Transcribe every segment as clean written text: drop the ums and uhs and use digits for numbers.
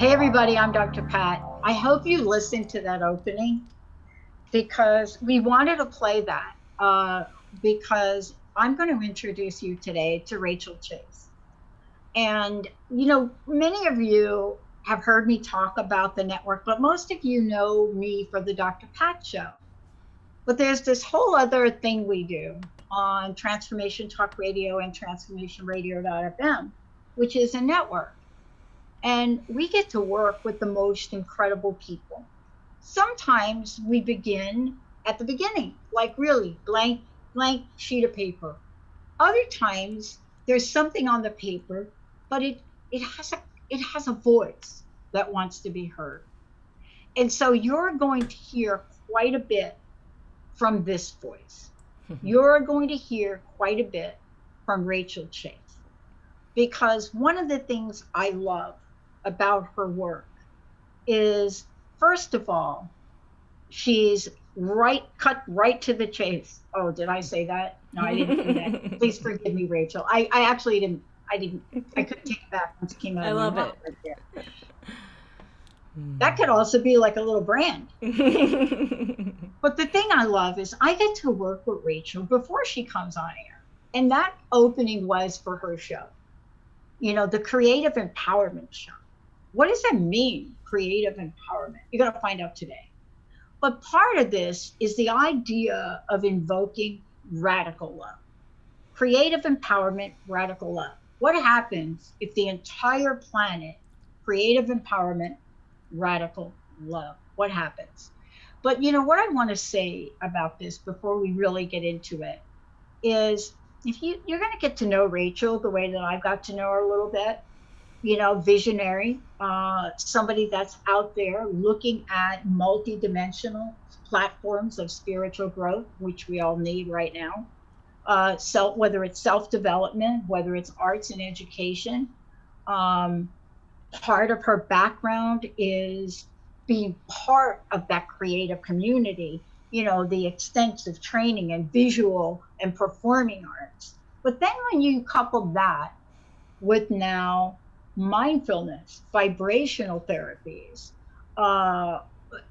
Hey everybody, I'm Dr. Pat. I hope you listened to that opening because we wanted to play that because I'm going to introduce you today to Rachel Chase. And, many of you have heard me talk about the network, but most of you know me for the Dr. Pat show. But there's this whole other thing we do on Transformation Talk Radio and transformationradio.fm, which is a network. And we get to work with the most incredible people. Sometimes we begin at the beginning, like really blank sheet of paper. Other times there's something on the paper, but it has a voice that wants to be heard. And so you're going to hear quite a bit from this voice. You're going to hear quite a bit from Rachel Chase because one of the things I love about her work is, first of all, she's cut right to the chase. Oh, did I say that? No, I didn't do that. Please forgive me, Rachel. I actually didn't. I couldn't take it back once it came out I of my love mouth it. right there. That could also be like a little brand. But the thing I love is I get to work with Rachel before she comes on air. And that opening was for her show, the Creative Empowerment Show. What does that mean, creative empowerment? You're going to find out today. But part of this is the idea of invoking radical love. Creative empowerment, radical love. What happens if the entire planet, creative empowerment, radical love? What happens? But what I want to say about this before we really get into it is if you're going to get to know Rachel the way that I've got to know her a little bit, visionary, somebody that's out there looking at multidimensional platforms of spiritual growth, which we all need right now. Whether it's self-development, whether it's arts and education, part of her background is being part of that creative community, the extensive training and visual and performing arts. But then when you couple that with now mindfulness, vibrational therapies, uh,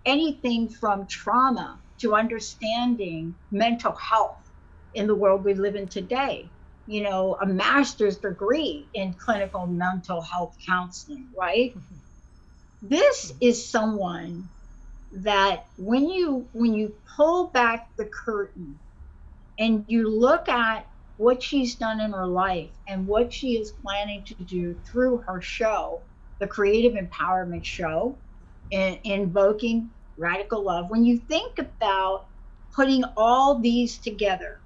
anything from trauma to understanding mental health in the world we live in today. A master's degree in clinical mental health counseling, right? This is someone that when you pull back the curtain and you look at what she's done in her life and what she is planning to do through her show, the Creative Empowerment Show, Invoking Radical Love, when you think about putting all these together,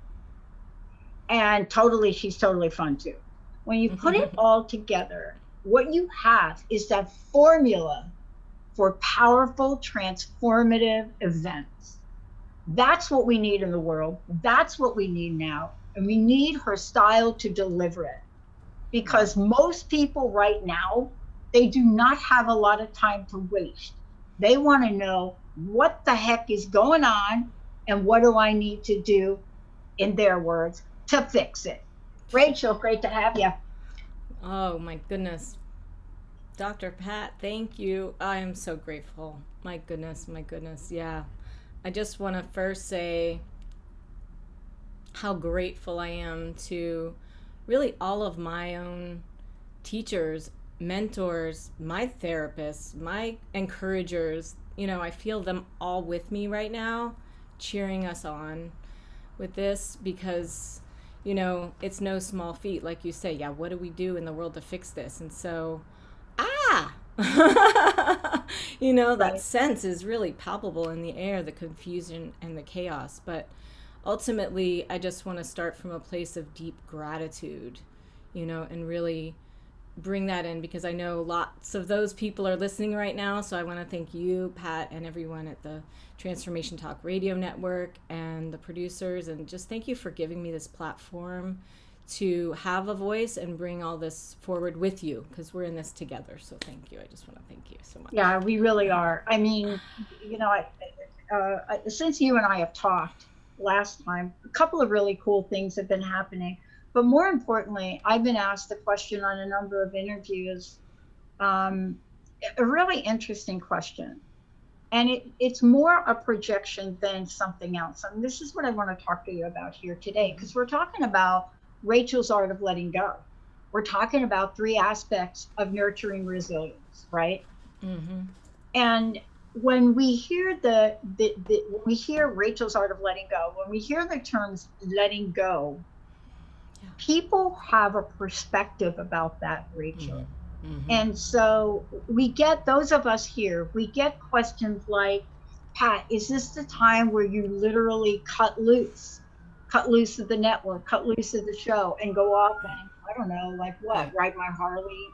and she's totally fun too. When you put it all together, what you have is that formula for powerful, transformative events. That's what we need in the world. That's what we need now. And we need her style to deliver it. Because most people right now, they do not have a lot of time to waste. They want to know what the heck is going on and what do I need to do, in their words, to fix it. Rachel, great to have you. Oh my goodness. Dr. Pat, thank you. I am so grateful. My goodness, my goodness. Yeah. I just want to first say how grateful I am to really all of my own teachers, mentors, my therapists, my encouragers. I feel them all with me right now, cheering us on with this because, it's no small feat. Like you say, yeah, what do we do in the world to fix this? And so, that Right. sense is really palpable in the air, the confusion and the chaos. But ultimately, I just want to start from a place of deep gratitude, and really bring that in because I know lots of those people are listening right now. So I want to thank you, Pat, and everyone at the Transformation Talk Radio Network and the producers. And just thank you for giving me this platform to have a voice and bring all this forward with you because we're in this together. So thank you. I just want to thank you so much. Yeah, we really are. I mean, since you and I have talked last time, a couple of really cool things have been happening. But more importantly, I've been asked the question on a number of interviews, um, a really interesting question. And it's more a projection than something else. And this is what I want to talk to you about here today, because we're talking about Rachel's art of letting go. We're talking about three aspects of nurturing resilience, right? Mm-hmm. And when when we hear Rachel's art of letting go, when we hear the terms letting go, Yeah. people have a perspective about that, Rachel. Mm-hmm. Mm-hmm. And so we get, those of us here, we get questions like, Pat, is this the time where you literally cut loose of the network, cut loose of the show, and go off and, I don't know, like what, Right. ride my Harley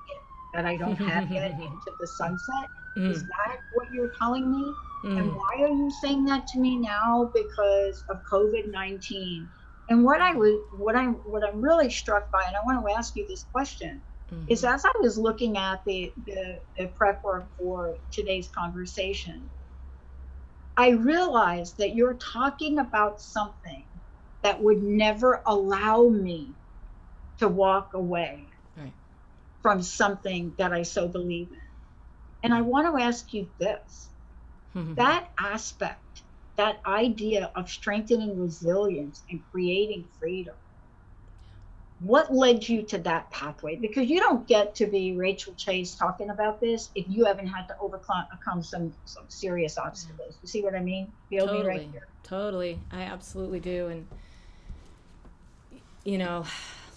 that I don't have yet into the sunset? Is Mm. that what you're telling me? And Mm. why are you saying that to me now? Because of COVID-19. And what I'm really struck by, and I want to ask you this question, is Mm-hmm. as I was looking at the prep work for today's conversation, I realized that you're talking about something that would never allow me to walk away Right. from something that I so believe in. And I want to ask you this, Mm-hmm. that aspect, that idea of strengthening resilience and creating freedom, what led you to that pathway? Because you don't get to be Rachel Chase talking about this if you haven't had to overcome some serious obstacles. You see what I mean? Feel me right Totally. here? Totally. I absolutely do. And, you know,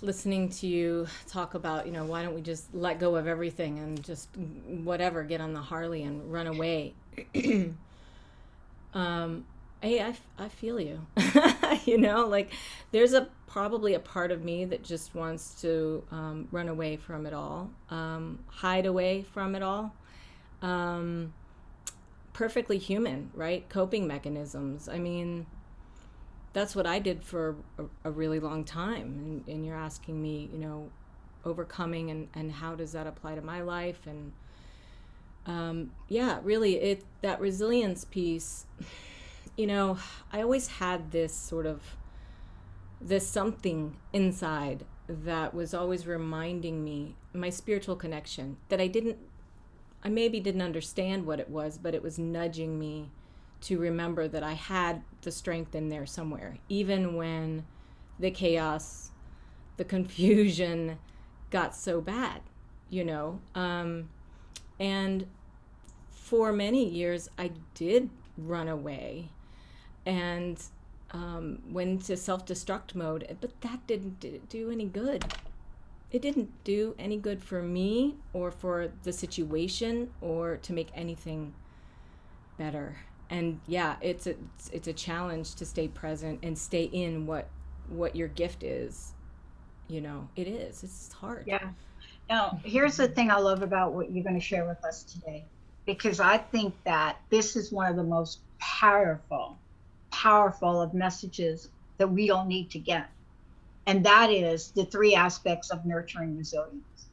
listening to you talk about, why don't we just let go of everything and just whatever, get on the Harley and run away. um, I feel you. Like there's probably a part of me that just wants to run away from it all, hide away from it all. Um, Perfectly human, right? Coping mechanisms. I mean, that's what I did for a really long time. And you're asking me, overcoming and how does that apply to my life? And yeah, really, that resilience piece. I always had this something inside that was always reminding me my spiritual connection that I maybe didn't understand what it was, but it was nudging me to remember that I had the strength in there somewhere, even when the chaos, the confusion got so bad, you know. And for many years, I did run away and went into self destruct mode, but that didn't do any good. It didn't do any good for me or for the situation or to make anything better. And yeah, it's a challenge to stay present and stay in what your gift is. It is. It's hard. Yeah. Now, here's the thing I love about what you're going to share with us today, because I think that this is one of the most powerful of messages that we all need to get. And that is the three aspects of nurturing resilience.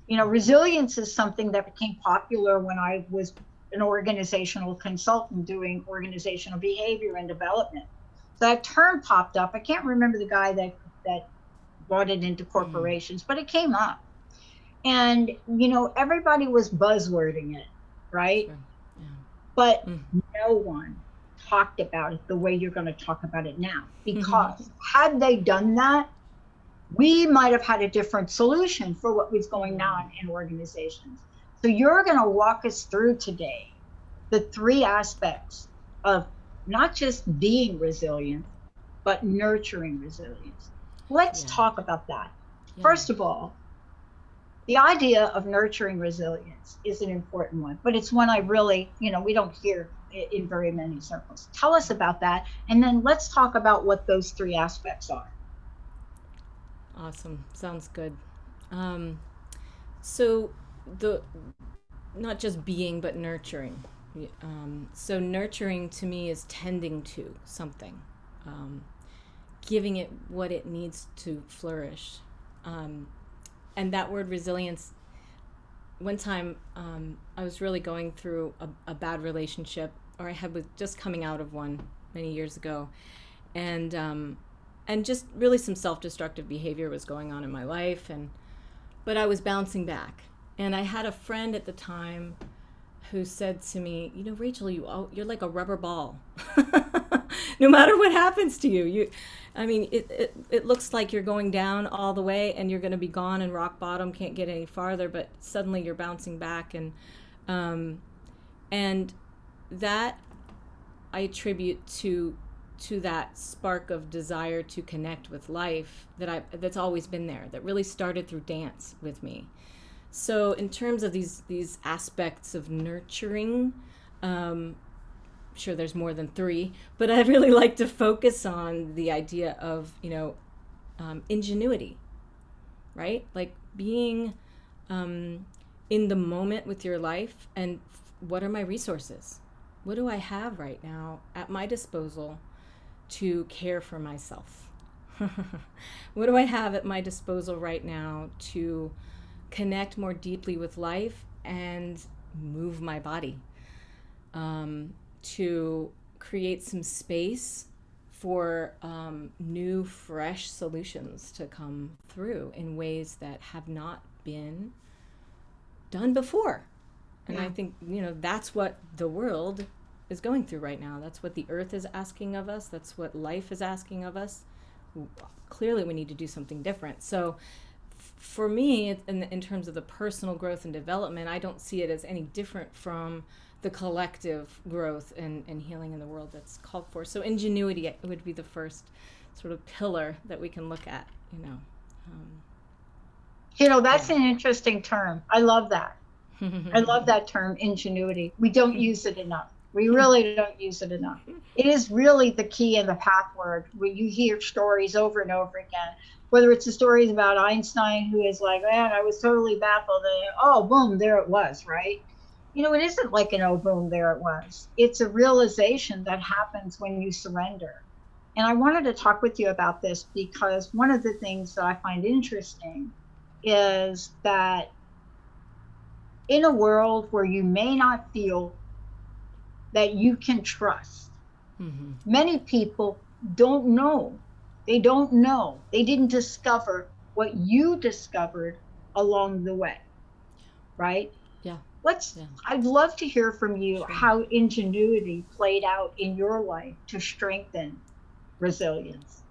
Resilience is something that became popular when I was an organizational consultant doing organizational behavior and development. So that term popped up. I can't remember the guy that brought it into Mm. corporations, but it came up. And everybody was buzzwording it, right? Sure. Yeah. But Mm. no one talked about it the way you're going to talk about it now. Because had they done that, we might have had a different solution for what was going on in organizations. So you're going to walk us through today the three aspects of not just being resilient, but nurturing resilience. Let's Yeah. talk about that. Yeah. First of all, the idea of nurturing resilience is an important one, but it's one I really, we don't hear in very many circles. Tell us about that. And then let's talk about what those three aspects are. Awesome. Sounds good. Um, so the not just being but nurturing. So nurturing to me is tending to something, um, giving it what it needs to flourish. Um, and that word resilience, one time I was really going through a bad relationship, or I had was just coming out of one many years ago, and just really some self-destructive behavior was going on in my life, but I was bouncing back. And I had a friend at the time who said to me, you know, Rachel, you're like a rubber ball. No matter what happens to you, I mean, it looks like you're going down all the way and you're going to be gone and rock bottom, can't get any farther, but suddenly you're bouncing back. Um, and that I attribute to that spark of desire to connect with life that's always been there, that really started through dance with me. So in terms of these aspects of nurturing, sure there's more than three, but I really like to focus on the idea of, ingenuity, right? Like being in the moment with your life, and what are my resources? What do I have right now at my disposal to care for myself? What do I have at my disposal right now to connect more deeply with life and move my body? To create some space for new, fresh solutions to come through in ways that have not been done before. And I think, that's what the world is going through right now. That's what the earth is asking of us. That's what life is asking of us. Clearly, we need to do something different. So for me, in terms of the personal growth and development, I don't see it as any different from the collective growth and healing in the world that's called for. So ingenuity would be the first sort of pillar that we can look at, That's an interesting term. I love that. I love that term, ingenuity. We don't use it enough. We really don't use it enough. It is really the key and the pathword where you hear stories over and over again, whether it's the stories about Einstein, who is like, man, I was totally baffled. And, oh, boom, there it was, right? It isn't like an oh, boom, there it was. It's a realization that happens when you surrender. And I wanted to talk with you about this because one of the things that I find interesting is that in a world where you may not feel that you can trust, many people don't know. They don't know. They didn't discover what you discovered along the way, right? Yeah. I'd love to hear from you Sure. how ingenuity played out in your life to strengthen resilience.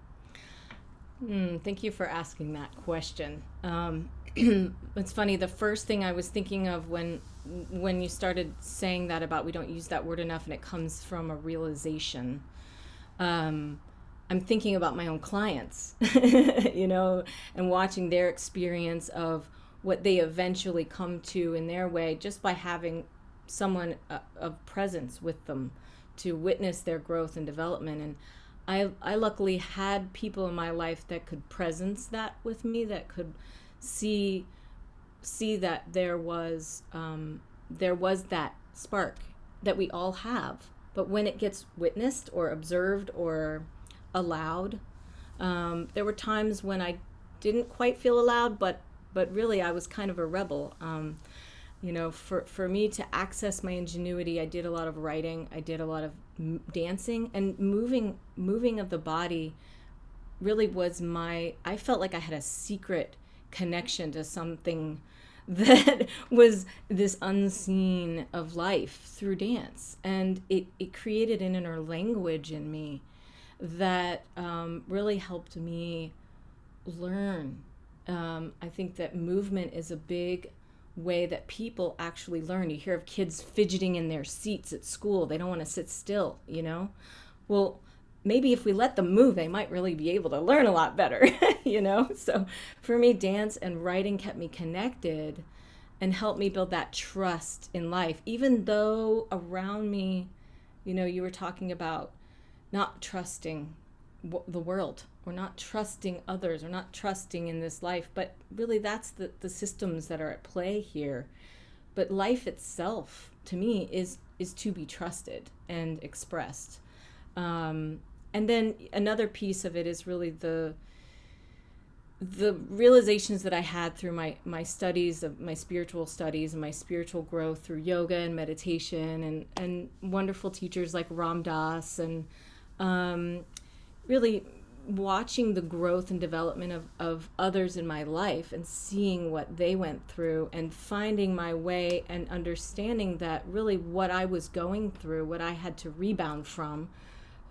Thank you for asking that question. It's funny. The first thing I was thinking of when you started saying that about we don't use that word enough, and it comes from a realization. I'm thinking about my own clients, and watching their experience of what they eventually come to in their way just by having someone of presence with them to witness their growth and development. And I luckily had people in my life that could presence that with me, that could see that there was that spark that we all have. But when it gets witnessed or observed or allowed, there were times when I didn't quite feel allowed, but really I was kind of a rebel. For me to access my ingenuity, I did a lot of writing, I did a lot of dancing, and moving of the body really was I felt like I had a secret connection to something that was this unseen of life through dance. And it created an inner language in me that really helped me learn. I think that movement is a big way that people actually learn. You hear of kids fidgeting in their seats at school. They don't want to sit still, Well, maybe if we let them move, they might really be able to learn a lot better, So for me, dance and writing kept me connected and helped me build that trust in life, even though around me, you were talking about not trusting the world, or not trusting others, or not trusting in this life. But really that's the systems that are at play here. But life itself, to me, is to be trusted and expressed. And then another piece of it is really the realizations that I had through my studies of my spiritual studies and my spiritual growth through yoga and meditation and wonderful teachers like Ram Dass, and really watching the growth and development of others in my life and seeing what they went through and finding my way and understanding that really what I was going through, what I had to rebound from,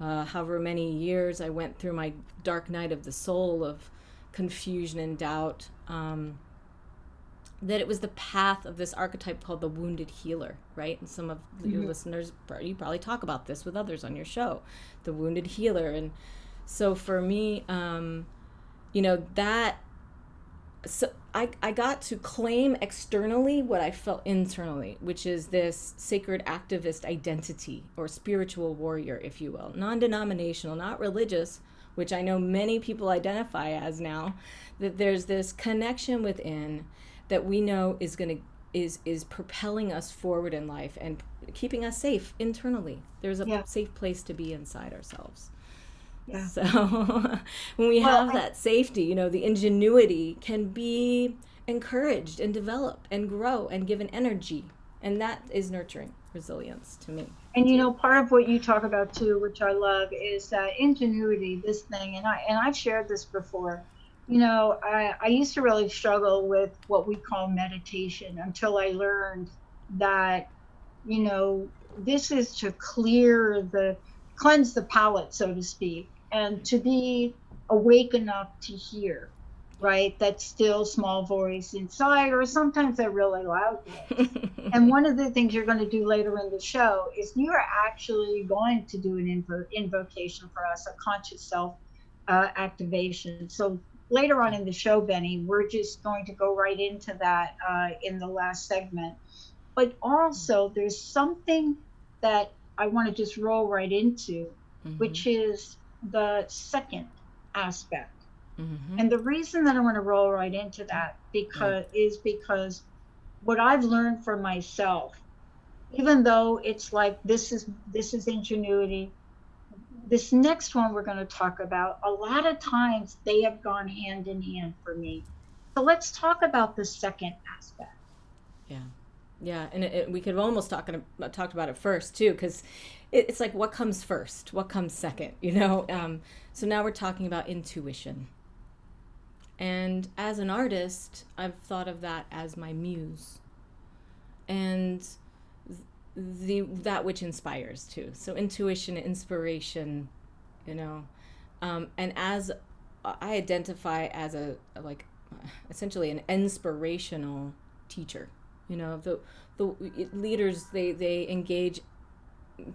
however many years I went through my dark night of the soul of confusion and doubt, that it was the path of this archetype called the wounded healer, right? And some of your Mhm. listeners, you probably talk about this with others on your show, the wounded healer. And so for me, that, so I got to claim externally what I felt internally, which is this sacred activist identity or spiritual warrior, if you will, non-denominational, not religious, which I know many people identify as now, that there's this connection within that we know is going to is propelling us forward in life and keeping us safe internally. There's a Yeah. safe place to be inside ourselves. Yeah. So when we Well, have that safety, the ingenuity can be encouraged and develop and grow and given energy. And that is nurturing resilience to me, and too. part of what you talk about too, which I love, is that ingenuity, this thing, and I've shared this before. I used to really struggle with what we call meditation until I learned that, this is to cleanse the palate, so to speak, and to be awake enough to hear, right? That still small voice inside, or sometimes that really loud voice. And one of the things you're going to do later in the show is you are actually going to do an invocation for us, a conscious self activation. So later on in the show, Benny, we're just going to go right into that in the last segment. But also, there's something that I want to just roll right into, Mm-hmm. which is the second aspect. Mm-hmm. And the reason that I want to roll right into that Right. because what I've learned for myself, even though it's like this is ingenuity, this next one we're going to talk about, a lot of times they have gone hand in hand for me. So let's talk about the second aspect. Yeah. Yeah, and we could have almost talked about it first too, because it's like what comes first, what comes second, you know. So now we're talking about intuition, and as an artist, I've thought of that as my muse, and the that which inspires too. So intuition, inspiration, you know, and as I identify as a like essentially an inspirational teacher. The leaders, they engage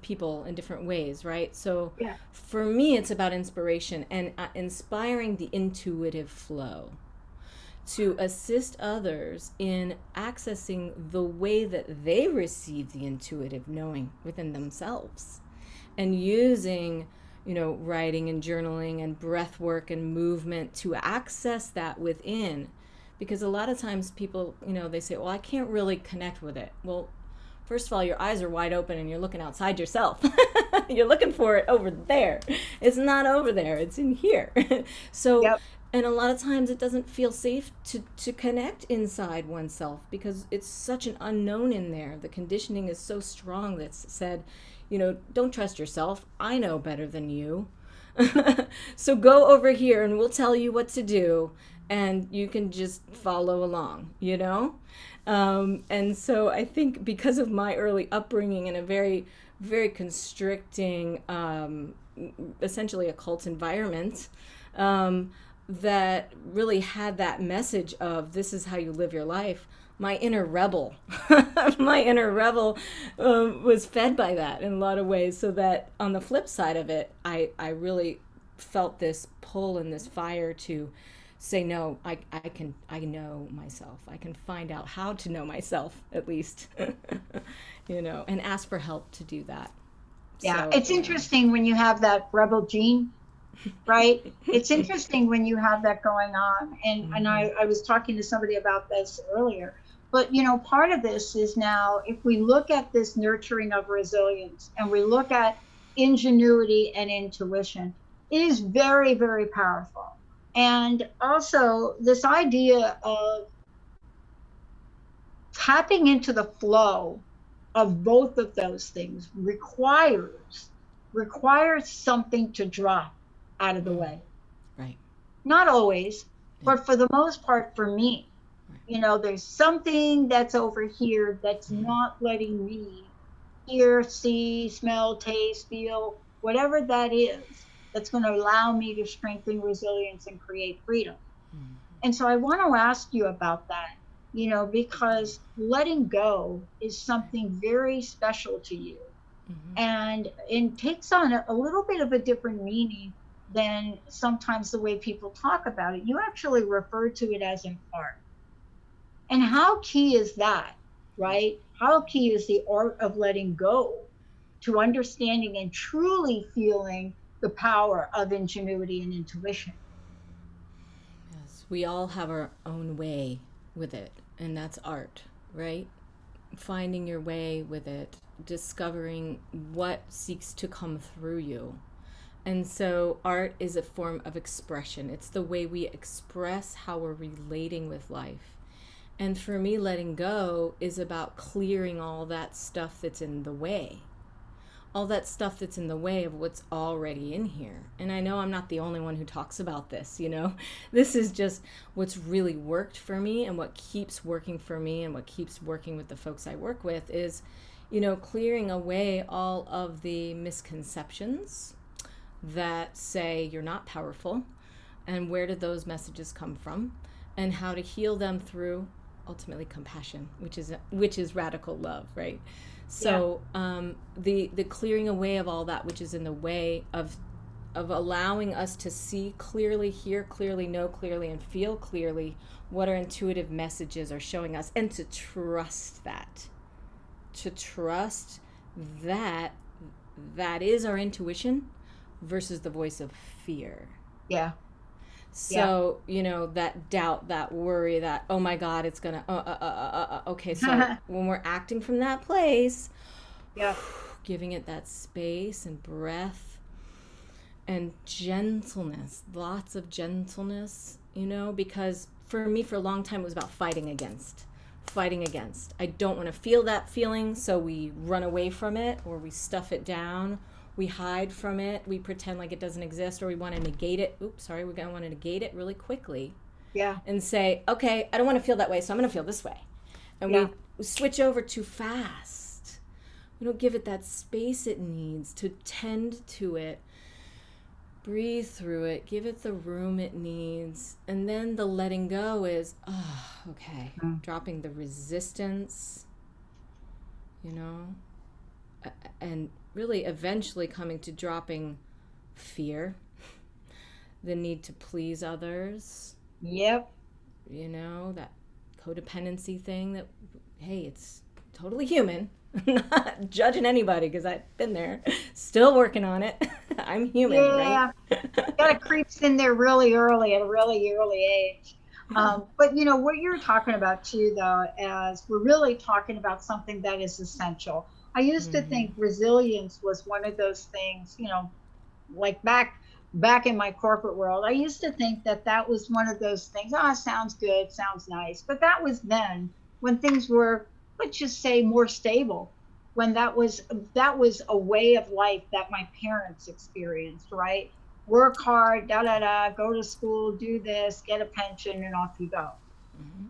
people in different ways, right? So Yeah. for me, it's about inspiration and inspiring the intuitive flow to assist others in accessing the way that they receive the intuitive knowing within themselves and using writing and journaling and breath work and movement to access that within, because a lot of times people they say, well, I can't really connect with it. Well, first of all, your eyes are wide open and you're looking outside yourself. You're looking for it over there. It's not over there, it's in here. So, Yep. and a lot of times it doesn't feel safe to connect inside oneself because it's such an unknown in there. The conditioning is so strong that's said, don't trust yourself. I know better than you. So go over here and we'll tell you what to do and you can just follow along. And so I think because of my early upbringing in a very, very constricting, essentially a cult environment, that really had that message of this is how you live your life. My inner rebel, my inner rebel was fed by that in a lot of ways. So that on the flip side of it, I really felt this pull and this fire to say no. I know myself. I can find out how to know myself at least, and ask for help to do that. Yeah. So It's interesting when you have that rebel gene, right? It's interesting when you have that going on. And Mhm. I was talking to somebody about this earlier. But part of this is now if we look at this nurturing of resilience and we look at ingenuity and intuition, it is very, very powerful. And also this idea of tapping into the flow of both of those things requires something to drop out of the Mm. way. Not always, Yeah. but for the most part, for me, Right. there's something that's over here that's Mm-hmm. not letting me hear, see, smell, taste, feel, whatever that is, that's going to allow me to strengthen resilience and create freedom. And so I want to ask you about that, because letting go is something very special to you. Mm-hmm. And it takes on a little bit of a different meaning than sometimes the way people talk about it. You actually refer to it as an art. And how key is that, right? How key is the art of letting go to understanding and truly feeling the power of ingenuity and intuition? Yes, we all have our own way with it, and that's art, right? Finding your way with it, discovering what seeks to come through you. And so, art is a form of expression. It's the way we express how we're relating with life. And for me, letting go is about clearing all that stuff that's in the way, all that stuff that's in the way of what's already in here. And I know I'm not the only one who talks about this, you know. This is just what's really worked for me, and what keeps working for me and what keeps working with the folks I work with is, clearing away all of the misconceptions that say you're not powerful, and where did those messages come from, and how to heal them through ultimately compassion, which is radical love, right? Yeah. So the clearing away of all that which is in the way of allowing us to see clearly, hear clearly, know clearly, and feel clearly what our intuitive messages are showing us, and to trust that, to trust that that is our intuition versus the voice of fear. Yeah. Yeah. So, that doubt, that worry, that, oh my God, it's gonna, okay, so when we're acting from that place, Yeah. giving it that space and breath and gentleness, lots of gentleness, because for me, for a long time, it was about fighting against. Fighting against. I don't want to feel that feeling, so we run away from it, or we stuff it down, we hide from it, we pretend like it doesn't exist, or we want to negate it. Oops, sorry, we're going to want to negate it really quickly Yeah. and say, okay, I don't want to feel that way, so I'm going to feel this way. And Yeah. we switch over too fast. We don't give it that space it needs to tend to it, breathe through it, give it the room it needs. And then the letting go is, oh, okay, Mm. dropping the resistance, you know, and really eventually coming to dropping fear, the need to please others, Yep. that codependency thing that, hey, it's totally human. I'm not judging anybody because I've been there, still working on it. I'm human, right? Yeah. Kind of creeps in there really early at a really early age. But what you're talking about too, though, as we're really talking about something that is essential. I used to Mm-hmm. think resilience was one of those things, like back in my corporate world. I used to think that that was one of those things. Ah, sounds good, sounds nice. But that was then when things were, let's just say, more stable. When that was a way of life that my parents experienced, right? Work hard, da da da, go to school, do this, get a pension, and off you go.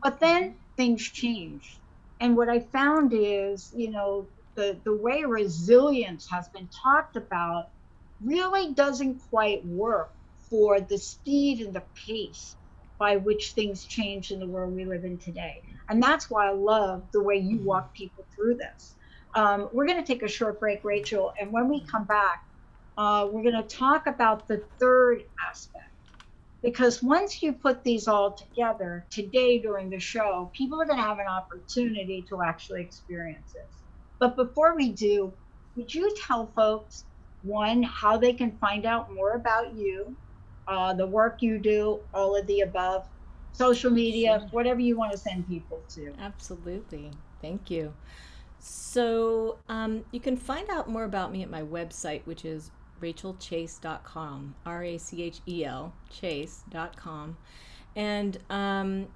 But then things changed. And what I found is, the way resilience has been talked about really doesn't quite work for the speed and the pace by which things change in the world we live in today. And that's why I love the way you Mm-hmm. walk people through this. We're going to take a short break, Rachel. And when we come back, we're going to talk about the third aspect, because once you put these all together today during the show, people are going to have an opportunity to actually experience this. But before we do, would you tell folks, one, how they can find out more about you, the work you do, all of the above, social media, Sure. whatever you want to send people to? Absolutely. Thank you. So you can find out more about me at my website, which is rachelchase.com, RACHEL, chase.com. And I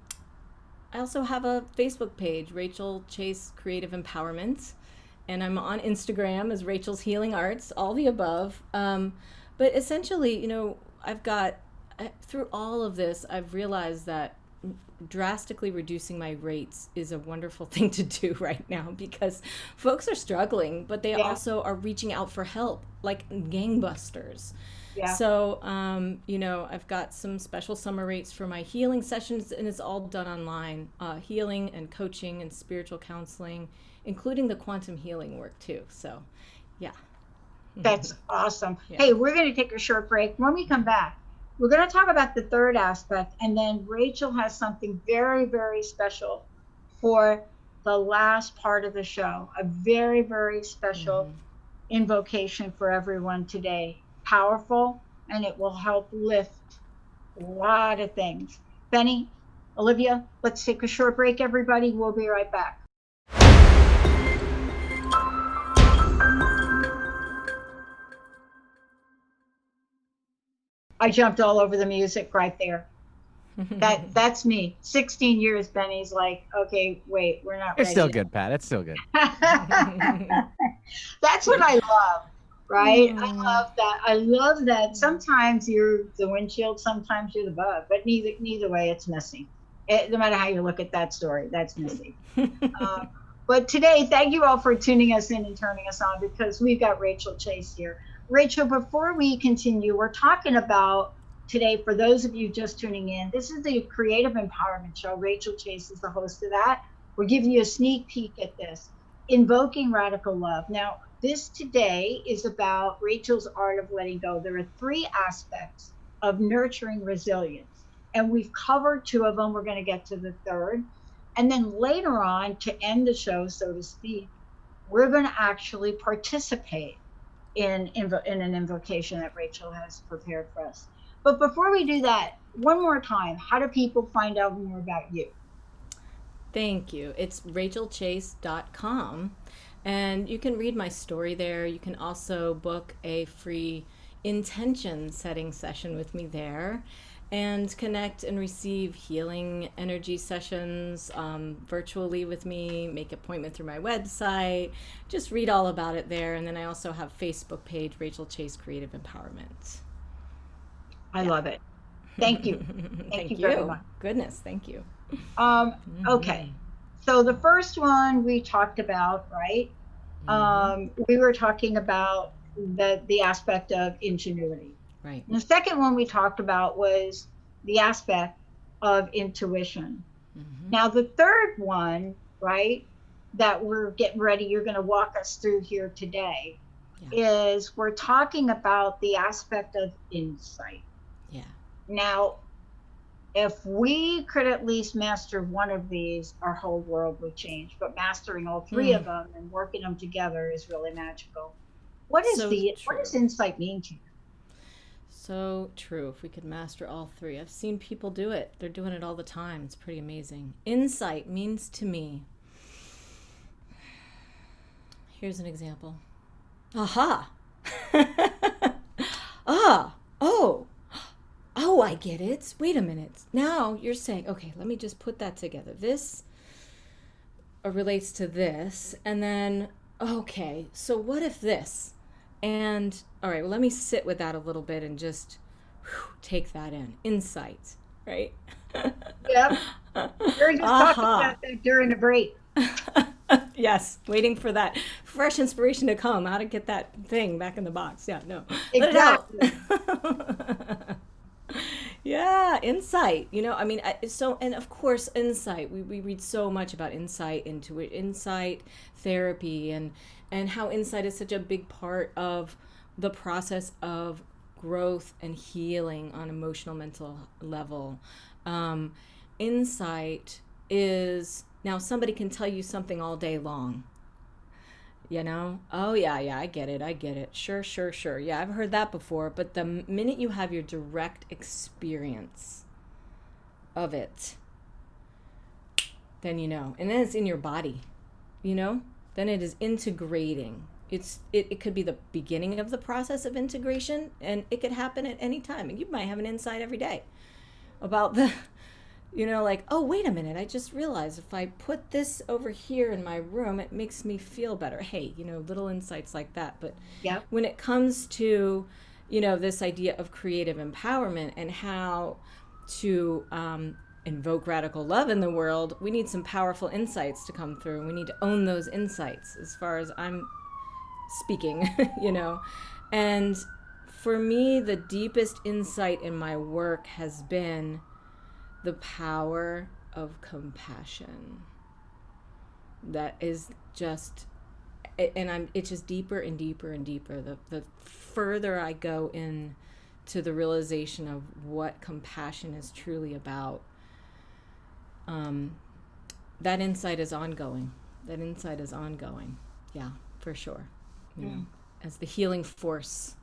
also have a Facebook page, Rachel Chase Creative Empowerment. And I'm on Instagram as Rachel's Healing Arts, all the above. But essentially, I've got through all of this, I've realized that drastically reducing my rates is a wonderful thing to do right now, because folks are struggling, but they Yeah. also are reaching out for help like gangbusters. Yeah. So, I've got some special summer rates for my healing sessions, and it's all done online, healing and coaching and spiritual counseling, including the quantum healing work too. So, yeah. That's awesome. Yeah. Hey, we're going to take a short break. When we come back, we're going to talk about the third aspect, and then Rachel has something very, very special for the last part of the show. A very, very special invocation for everyone today. Powerful, and it will help lift a lot of things. Benny, Olivia, let's take a short break, everybody. We'll be right back. I jumped all over the music right there. That's me. 16 years, Benny's like, okay, wait, we're not It's still ready. good, Pat. It's still good. That's what I love, right? I love that sometimes you're the windshield, sometimes you're the bug, but neither way, it's messy. No matter how you look at that story, that's messy. But today, thank you all for tuning us in and turning us on, because we've got Rachel Chase here. Rachel, before we continue, we're talking about today, for those of you just tuning in, this is the Creative Empowerment Show. Rachel Chase is the host of that. We're giving you a sneak peek at this, Invoking Radical Love. Now, this today is about Rachel's art of letting go. There are three aspects of nurturing resilience, and we've covered two of them. We're going to get to the third. And then later on, to end the show, so to speak, we're going to actually participate in an invocation that Rachel has prepared for us. But before we do that, one more time, how do people find out more about you? Thank you. It's rachelchase.com, and you can read my story there. You can also book a free intention setting session with me there, and connect and receive healing energy sessions virtually with me, make appointment through my website. Just read all about it there. And then I also have Facebook page, Rachel Chase Creative Empowerment. I love it. Thank you. Thank you very much. Goodness, thank you. Okay. So the first one we talked about, right? We were talking about the aspect of ingenuity. Right. And the second one we talked about was the aspect of intuition. Now, the third one, right, that we're getting ready, you're going to walk us through here today, is we're talking about the aspect of insight. Yeah. Now, if we could at least master one of these, our whole world would change. But mastering all three of them and working them together is really magical. What does insight mean to you? So true. If we could master all three. I've seen people do it. They're doing it all the time. It's pretty amazing. Insight means to me. Here's an example. Aha. Oh, I get it. Wait a minute. Now you're saying, okay, let me just put that together. This relates to this. And then, okay, so what if this? And all right, well, let me sit with that a little bit and just take that in. Insight, right? Yep. We're just talking about that during the break. Yes, waiting for that fresh inspiration to come. How to get that thing back in the box. Yeah, no. Exactly. Yeah, insight. And of course, insight. We read so much about insight, insight therapy, and how insight is such a big part of the process of growth and healing on emotional, mental level. Insight is, now somebody can tell you something all day long. Oh yeah, I get it. Sure. Yeah, I've heard that before. But the minute you have your direct experience of it, then and then it's in your body, then it is integrating. It could be the beginning of the process of integration, and it could happen at any time. And you might have an insight every day about the like, oh, wait a minute, I just realized if I put this over here in my room, it makes me feel better. Hey, little insights like that. But when it comes to this idea of creative empowerment and how to invoke radical love in the world, we need some powerful insights to come through. We need to own those insights, as far as I'm speaking, And for me, the deepest insight in my work has been the power of compassion. That is just, and it's just deeper and deeper and deeper. The further I go in to the realization of what compassion is truly about, that insight is ongoing. That insight is ongoing. Yeah, for sure. As the healing force,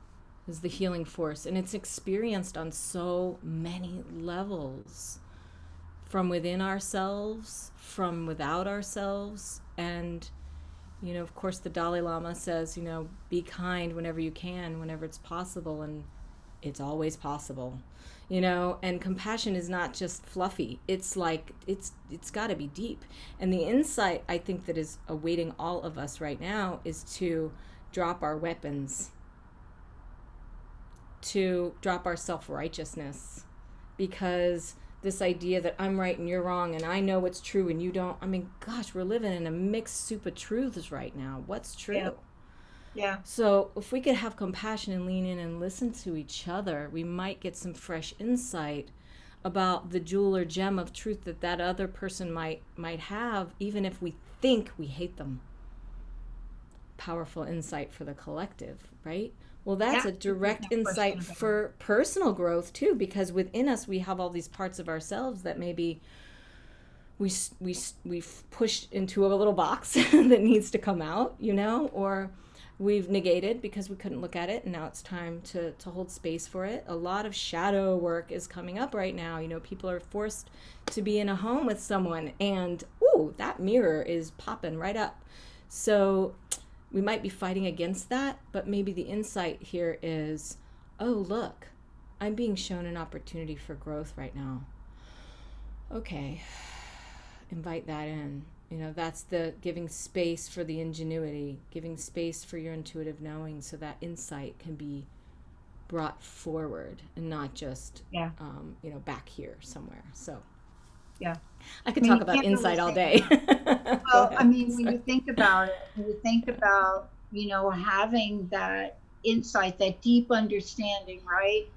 and it's experienced on so many levels, from within ourselves, from without ourselves. And of course the Dalai Lama says, be kind whenever you can, whenever it's possible, and it's always possible. And compassion is not just fluffy. It's like it's got to be deep. And the insight, I think, that is awaiting all of us right now is to drop our weapons, to drop our self-righteousness, because this idea that I'm right and you're wrong and I know what's true and you don't, gosh, we're living in a mixed soup of truths right now. What's true? Yeah. So if we could have compassion and lean in and listen to each other, we might get some fresh insight about the jewel or gem of truth that other person might have, even if we think we hate them. Powerful insight for the collective, right? Well, that's a direct insight for personal growth too, because within us we have all these parts of ourselves that maybe we've pushed into a little box that needs to come out, or we've negated because we couldn't look at it, and now it's time to hold space for it. A lot of shadow work is coming up right now. People are forced to be in a home with someone, and that mirror is popping right up. So we might be fighting against that, but maybe the insight here is, oh, look, I'm being shown an opportunity for growth right now. Okay, invite that in. That's the giving space for the ingenuity, giving space for your intuitive knowing, so that insight can be brought forward and not just, back here somewhere. So yeah, I could talk about insight all day. Well, when you think about it, having that insight, that deep understanding, right?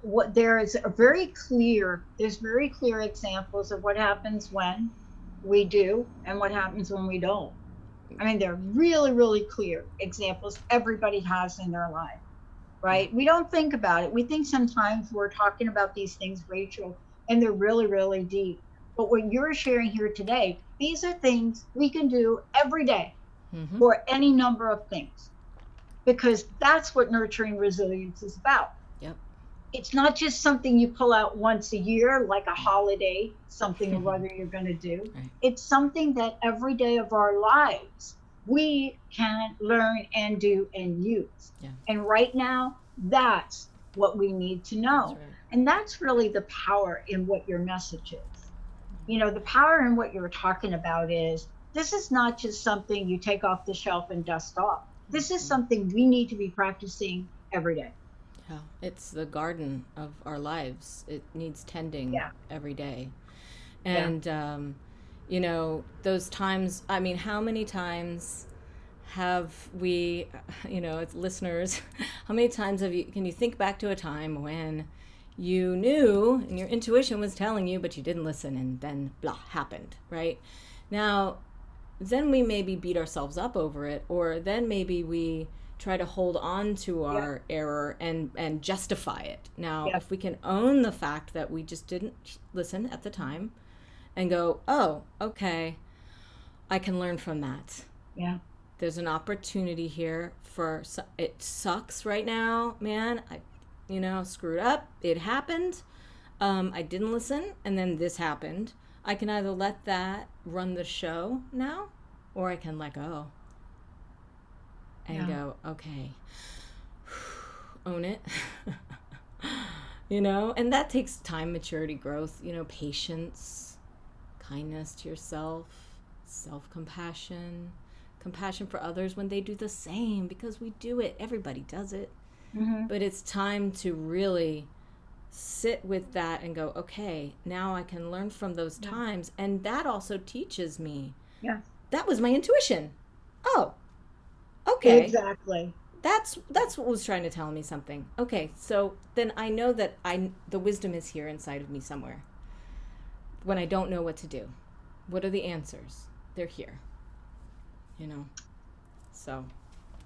What there's very clear examples of what happens when we do and what happens when we don't. They're really, really clear examples everybody has in their life, right? We don't think about it. We think sometimes we're talking about these things, Rachel, and they're really, really deep. But what you're sharing here today, these are things we can do every day for any number of things, because that's what nurturing resilience is about. Yep. It's not just something you pull out once a year, like a holiday, something or other you're going to do. Right. It's something that every day of our lives we can learn and do and use. Yeah. And right now, that's what we need to know. That's right. And that's really the power in what your message is. The power in what you're talking about is, this is not just something you take off the shelf and dust off. This is something we need to be practicing every day. Yeah, it's the garden of our lives. It needs tending every day. And, those times, how many times have we, as listeners, how many times can you think back to a time when you knew and your intuition was telling you, but you didn't listen, and then blah happened, right? Now, then we maybe beat ourselves up over it, or then maybe we try to hold on to our error and justify it. Now, if we can own the fact that we just didn't listen at the time and go, oh, okay, I can learn from that. Yeah. There's an opportunity here it sucks right now, man. I screwed up. It happened. I didn't listen, and then this happened. I can either let that run the show now, or I can let go and go, okay, own it. And that takes time, maturity, growth, patience, kindness to yourself, self-compassion, compassion for others when they do the same, because we do it. Everybody does it. Mm-hmm. But it's time to really sit with that and go, okay, now I can learn from those Yeah. times. And that also teaches me Yes. that was my intuition. Oh, okay. Exactly. That's what was trying to tell me something. Okay, so then I know that the wisdom is here inside of me somewhere. When I don't know what to do, what are the answers? They're here, you know. So,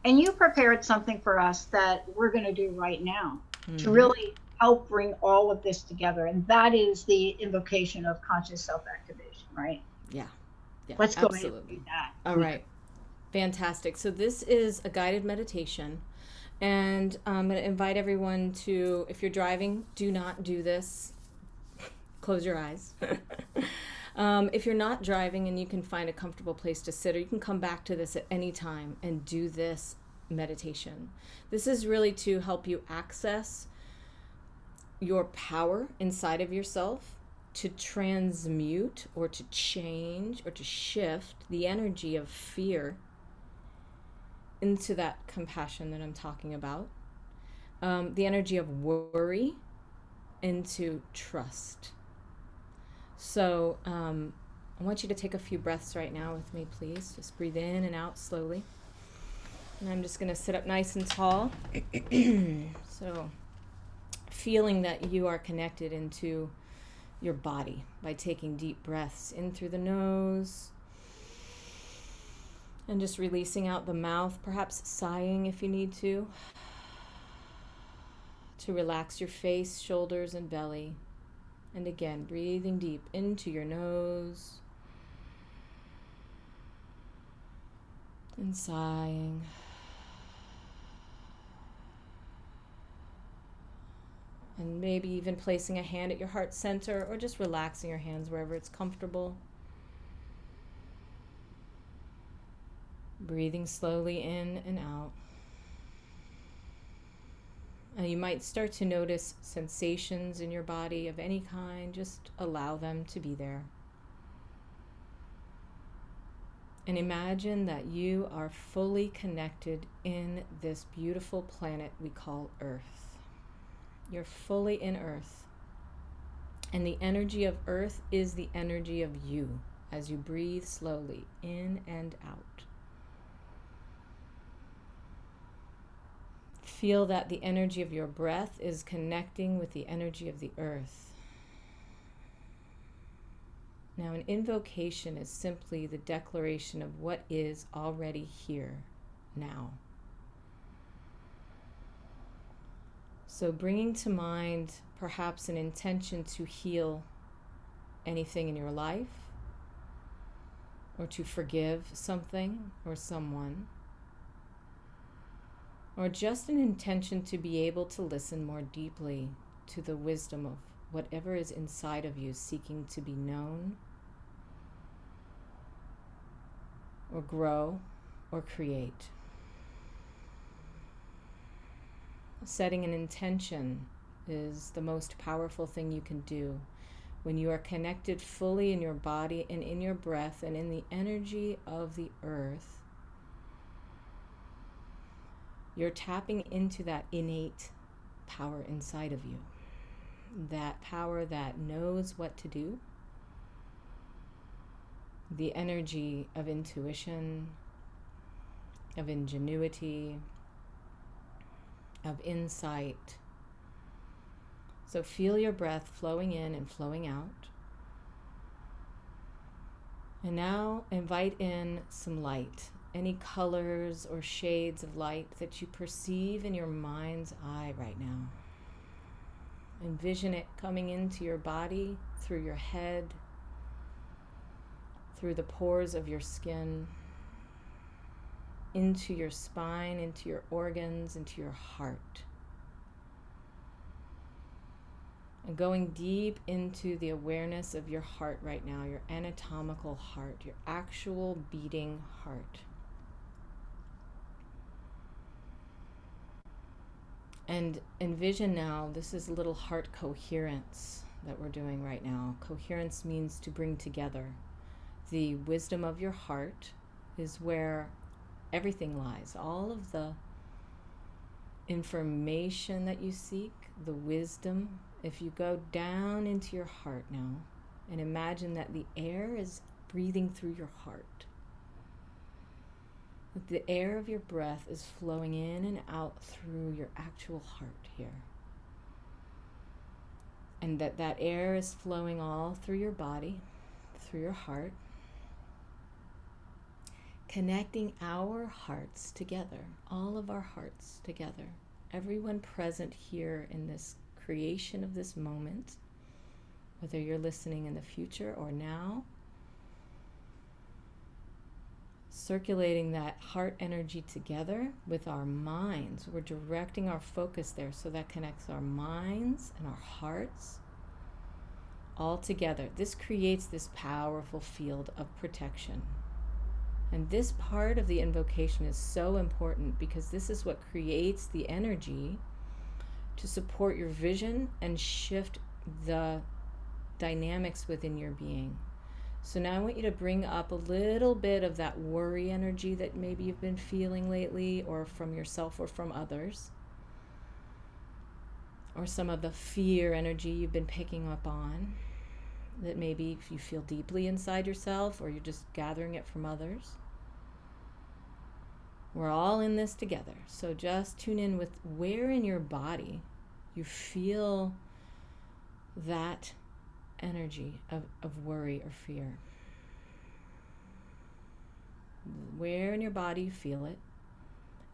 And you prepared something for us that we're going to do right now to mm-hmm. really help bring all of this together. And that is the invocation of conscious self activation, right? Yeah, yeah, Let's go ahead and absolutely. do that. All right, fantastic. So this is a guided meditation, and I'm going to invite everyone to, if you're driving, do not do this. Close your eyes. If you're not driving and you can find a comfortable place to sit, or you can come back to this at any time and do this meditation. This is really to help you access your power inside of yourself, to transmute or to change or to shift the energy of fear into that compassion that I'm talking about, the energy of worry into trust. So I want you to take a few breaths right now with me, please. Just breathe in and out slowly. And I'm just going to sit up nice and tall. So feeling that you are connected into your body by taking deep breaths in through the nose and just releasing out the mouth, perhaps sighing if you need to relax your face, shoulders, and belly. And again, breathing deep into your nose and sighing. And maybe even placing a hand at your heart center, or just relaxing your hands wherever it's comfortable. Breathing slowly in and out. And you might start to notice sensations in your body of any kind. Just allow them to be there. And imagine that you are fully connected in this beautiful planet we call Earth. You're fully in Earth. And the energy of Earth is the energy of you as you breathe slowly in and out. Feel that the energy of your breath is connecting with the energy of the Earth. Now, an invocation is simply the declaration of what is already here now. So bringing to mind perhaps an intention to heal anything in your life, or to forgive something or someone, or just an intention to be able to listen more deeply to the wisdom of whatever is inside of you seeking to be known, or grow, or create. Setting an intention is the most powerful thing you can do when you are connected fully in your body and in your breath and in the energy of the earth. You're tapping into that innate power inside of you, that power that knows what to do, the energy of intuition, of ingenuity, of insight. So feel your breath flowing in and flowing out. And now invite in some light, any colors or shades of light that you perceive in your mind's eye right now. Envision it coming into your body, through your head, through the pores of your skin, into your spine, into your organs, into your heart. And going deep into the awareness of your heart right now, your anatomical heart, your actual beating heart. And envision now, this is a little heart coherence that we're doing right now. Coherence means to bring together. The wisdom of your heart is where everything lies. All of the information that you seek, the wisdom. If you go down into your heart now and imagine that the air is breathing through your heart, that the air of your breath is flowing in and out through your actual heart here, and that air is flowing all through your body, through your heart, connecting our hearts together, all of our hearts together, everyone present here in this creation of this moment, whether you're listening in the future or now, circulating that heart energy together with our minds. We're directing our focus there, so that connects our minds and our hearts all together. This creates this powerful field of protection. And this part of the invocation is so important because this is what creates the energy to support your vision and shift the dynamics within your being. So now I want you to bring up a little bit of that worry energy that maybe you've been feeling lately, or from yourself or from others, or some of the fear energy you've been picking up on that maybe if you feel deeply inside yourself, or you're just gathering it from others. We're all in this together. So just tune in with where in your body you feel that energy of worry or fear. Where in your body you feel it,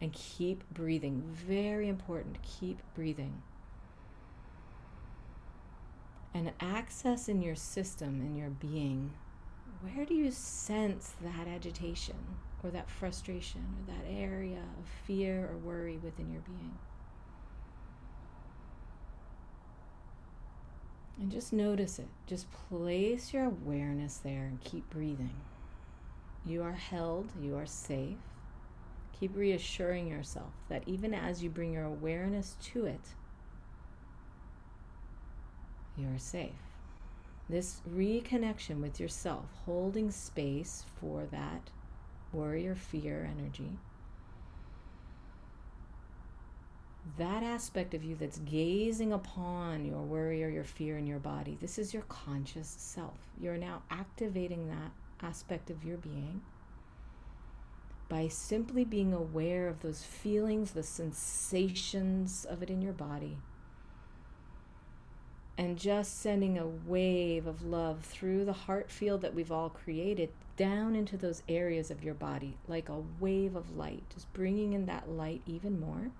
and keep breathing. Very important, keep breathing. And access in your system, in your being, where do you sense that agitation or that frustration or that area of fear or worry within your being? And just notice it. Just place your awareness there and keep breathing. You are held, you are safe. Keep reassuring yourself that even as you bring your awareness to it, you are safe. This reconnection with yourself, holding space for that worry or fear energy, that aspect of you that's gazing upon your worry or your fear in your body, this is your conscious self. You're now activating that aspect of your being by simply being aware of those feelings, the sensations of it in your body, and just sending a wave of love through the heart field that we've all created down into those areas of your body, like a wave of light, just bringing in that light even more.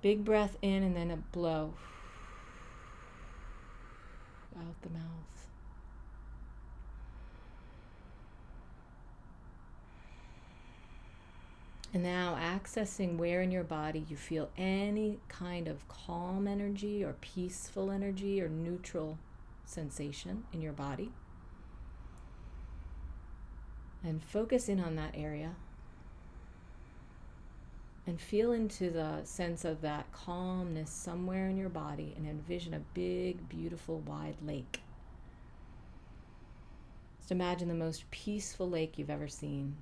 Big breath in and then a blow out the mouth. And now accessing where in your body you feel any kind of calm energy or peaceful energy or neutral sensation in your body. And focus in on that area. And feel into the sense of that calmness somewhere in your body, and envision a big, beautiful, wide lake. Just imagine the most peaceful lake you've ever seen.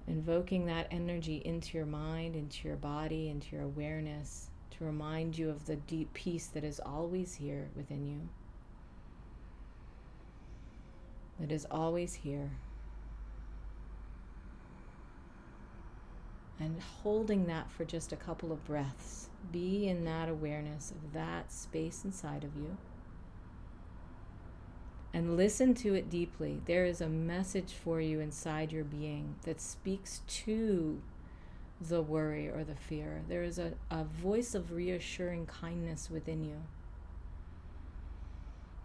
Invoking that energy into your mind, into your body, into your awareness, to remind you of the deep peace that is always here within you. That is always here. And holding that for just a couple of breaths. Be in that awareness of that space inside of you. And listen to it deeply. There is a message for you inside your being that speaks to the worry or the fear. There is a voice of reassuring kindness within you.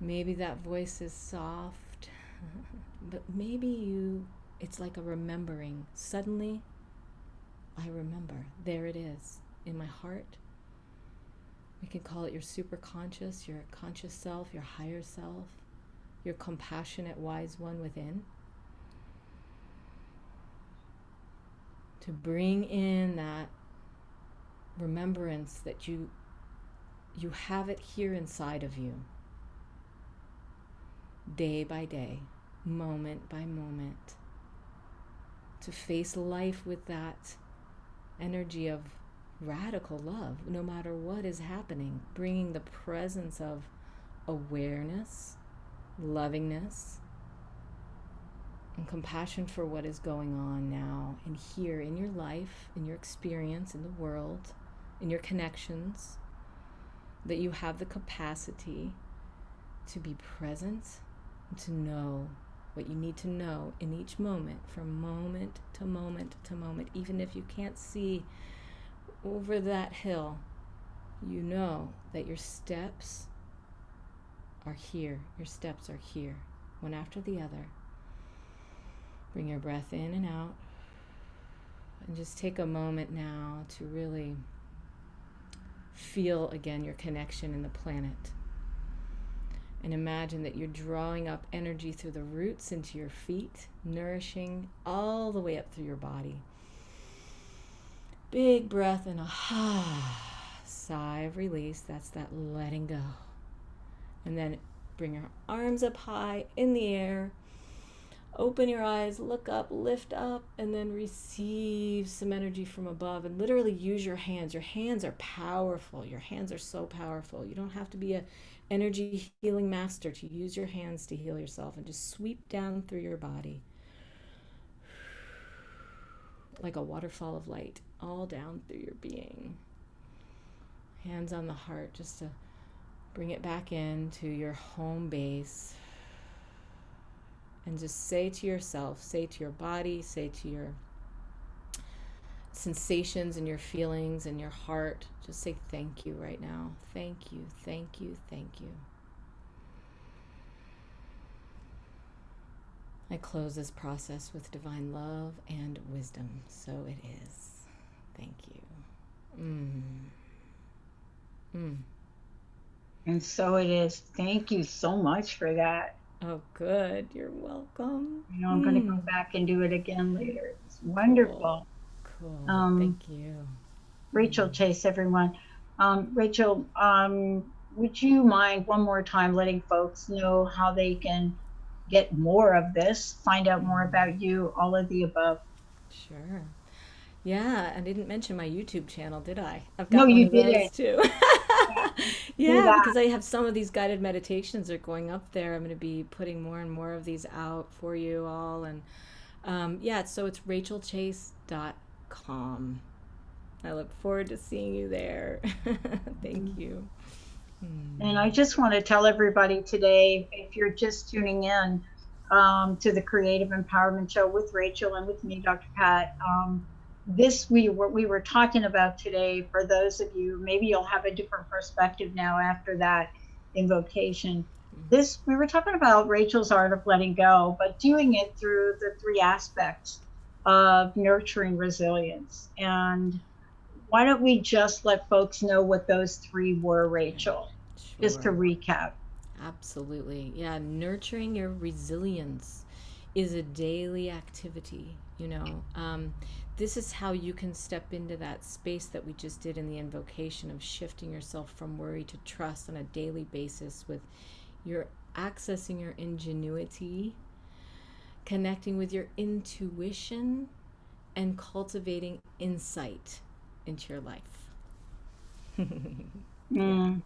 Maybe that voice is soft, but maybe it's like a remembering. Suddenly, I remember. There it is in my heart. We can call it your superconscious, your conscious self, your higher self, your compassionate, wise one within. To bring in that remembrance that you have it here inside of you, day by day, moment by moment. to face life with that energy of radical love, no matter what is happening, bringing the presence of awareness, lovingness, and compassion for what is going on now and here in your life, in your experience, in the world, in your connections, that you have the capacity to be present and to know what you need to know in each moment, from moment to moment to moment. Even if you can't see over that hill, you know that your steps are here. Your steps are here, one after the other. Bring your breath in and out. And just take a moment now to really feel again your connection in the planet. And imagine that you're drawing up energy through the roots into your feet, nourishing all the way up through your body. Big breath and a sigh of release. That's that letting go. And then bring your arms up high in the air. Open your eyes, look up, lift up, and then receive some energy from above. And literally use your hands. Your hands are powerful. Your hands are so powerful. You don't have to be an energy healing master to use your hands to heal yourself. And just sweep down through your body like a waterfall of light, all down through your being. Hands on the heart, just to bring it back into your home base. And just say to yourself, say to your body, say to your sensations and your feelings and your heart, just say thank you right now. Thank you, thank you, thank you. I close this process with divine love and wisdom. So it is. Thank you. And so it is. Thank you so much for that. Oh, good. You're welcome. I'm going to go back and do it again later. It's Cool. wonderful. Cool. Um, Thank you. Rachel Chase, everyone. Rachel, would you mind one more time letting folks know how they can get more of this, find out more about you, all of the above? Sure. Yeah, I didn't mention my YouTube channel, did I? I've No, got one you of those didn't. too. Do Yeah, that. because I have some of these guided meditations are going up there. I'm going to be putting more and more of these out for you all. And yeah, so it's rachelchase.com. I look forward to seeing you there. Thank you. And I just want to tell everybody today, if you're just tuning in to the Creative Empowerment Show with Rachel and with me, Dr. Pat, this we were talking about today. For those of you, maybe you'll have a different perspective now after that invocation. This we were talking about Rachel's art of letting go, but doing it through the three aspects of nurturing resilience. And why don't we just let folks know what those three were, Rachel? Just to Sure. recap. Absolutely. Yeah, nurturing your resilience is a daily activity, you know. This is how you can step into that space that we just did in the invocation of shifting yourself from worry to trust on a daily basis with your accessing your ingenuity, connecting with your intuition, and cultivating insight into your life. Yeah. Mm.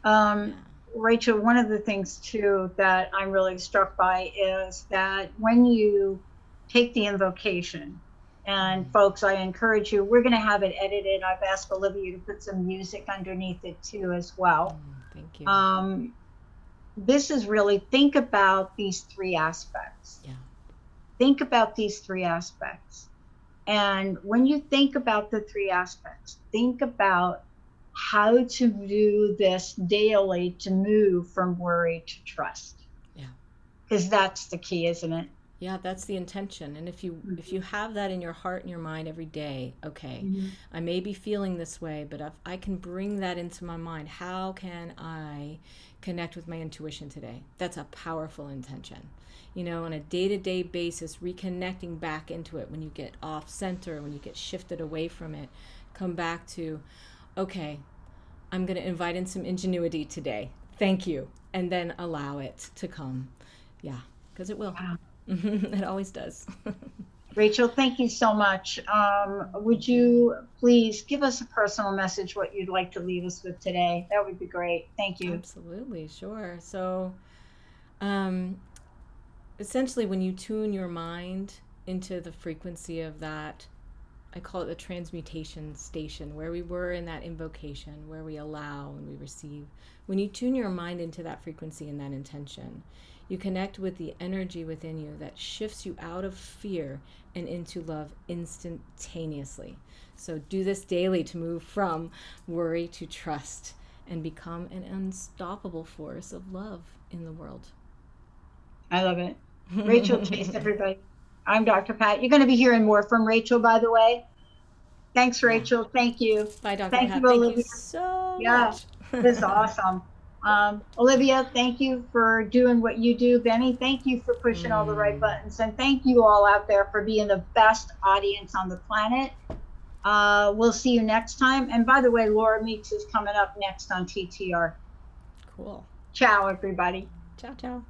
Yeah. Rachel, one of the things too that I'm really struck by is that when you take the invocation, and folks, I encourage you, we're going to have it edited. I've asked Olivia to put some music underneath it too, as well. Thank you. This is really think about these three aspects. Yeah. Think about these three aspects. And when you think about the three aspects, think about how to do this daily to move from worry to trust. Yeah. Because that's the key, isn't it? Yeah, that's the intention. And if you have that in your heart and your mind every day, okay, Mm-hmm. I may be feeling this way, but if I can bring that into my mind, how can I connect with my intuition today? That's a powerful intention. You know, on a day-to-day basis, reconnecting back into it when you get off center, when you get shifted away from it, come back to, okay, I'm going to invite in some ingenuity today. Thank you. And then allow it to come. Yeah, because it will. Wow. It always does. Rachel, thank you so much. Would you please give us a personal message, what you'd like to leave us with today? That would be great. Thank you. Absolutely, sure. So, um, essentially, when you tune your mind into the frequency of that, I call it the transmutation station, where we were in that invocation, where we allow and we receive. When you tune your mind into that frequency and that intention, you connect with the energy within you that shifts you out of fear and into love instantaneously. So do this daily to move from worry to trust and become an unstoppable force of love in the world. I love it. Rachel Chase, everybody. I'm Dr. Pat. You're going to be hearing more from Rachel, by the way. Thanks, Yeah. Rachel. Thank you. Bye, Dr. Thank Pat. you, Thank you Olivia. so Yeah, much. this is awesome. Olivia, thank you for doing what you do. Benny, thank you for pushing all the right Mm. buttons. And thank you all out there for being the best audience on the planet. We'll see you next time. And by the way, Laura Meeks is coming up next on TTR. Cool. Ciao, everybody. Ciao, ciao.